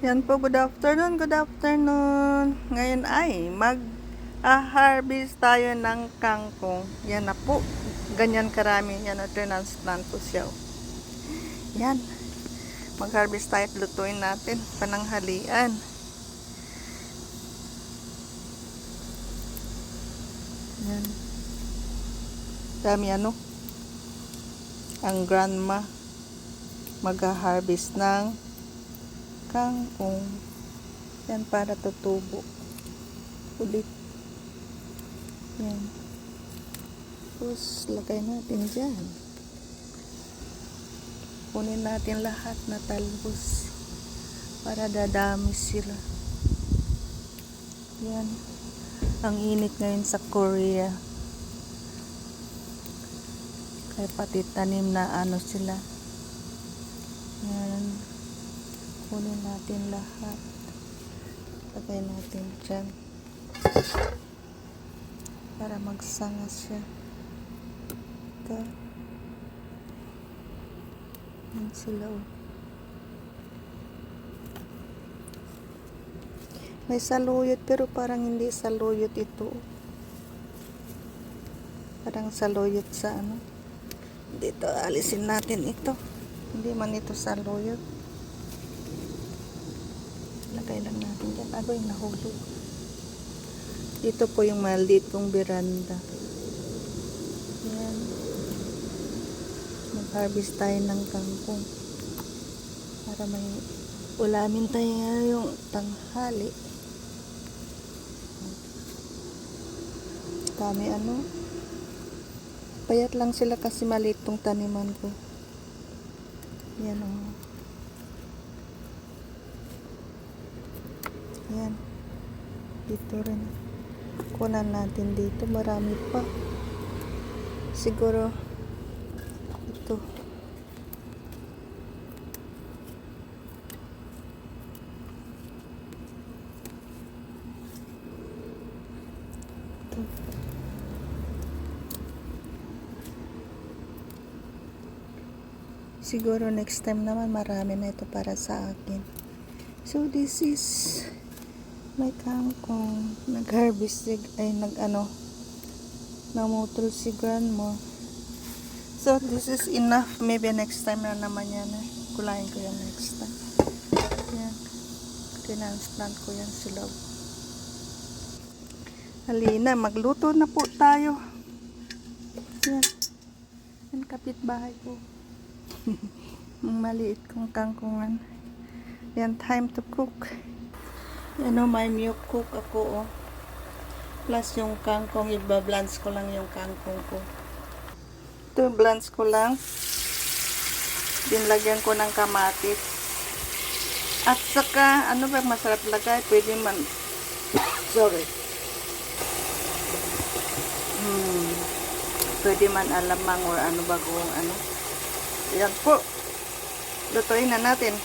Yan po, good afternoon, good afternoon. Ngayon ay mag-harvest tayo ng kangkong. Yan na po, ganyan karami. Yan na, transplant po siya. Yan, mag-harvest tayo at lutuin natin, pananghalian. Yan. Dami ano, ang grandma mag-harvest ng kangkong. Yan para tutubo ulit. Yan. Tapos lagay natin dyan. Kunin natin lahat na talbos para dadami sila. Yan. Ang init ngayon sa Korea. Kaya pati tanim na ano sila. Yan. Kunin natin lahat. Lagay natin dyan. Para magsanga siya. Ito. Yan sila oh. May saluyot pero parang hindi saluyot ito. Parang saluyot sa ano. Dito alisin natin ito. Hindi man ito saluyot. Lagay lang natin dyan. Agoy, nahulog. Dito po yung maliit kong beranda. Yan. Mag-harvest tayo ng kangkong. Para may ulamin tayo yung tanghali. Dami ano. Payat lang sila kasi maliit tong taniman ko. Yan o. Yan. Dito rin. Kunan natin dito. Marami pa. Siguro ito. Ito. Siguro next time naman marami na ito para sa akin. So this is may kangkong. Nag-harvest ay nag-ano, namutol si grandma. So this is enough. Maybe next time na naman yan. Kulayin ko yan next time. Yan. Transplant ko yan sila. Halina, magluto na po tayo. Yan. Yan kapitbahay ko. Maliit kong kangkungan. Yan, time to cook. Yan o, may milk cook ako o. Plus yung kangkong, iba-blance ko lang yung kangkong ko. Ito, blance ko lang. Dinlagyan ko ng kamatis. At saka, ano ba masarap lagay? Pwede man, sorry. Pwede man alamang or ano bagong ano. Yan po. Lutuin na natin.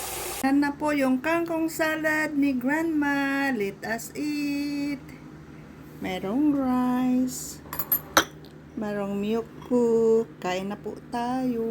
Yan na po yung kangkong salad ni Grandma. Let us eat. Merong rice. Merong milk cook. Kain na po tayo.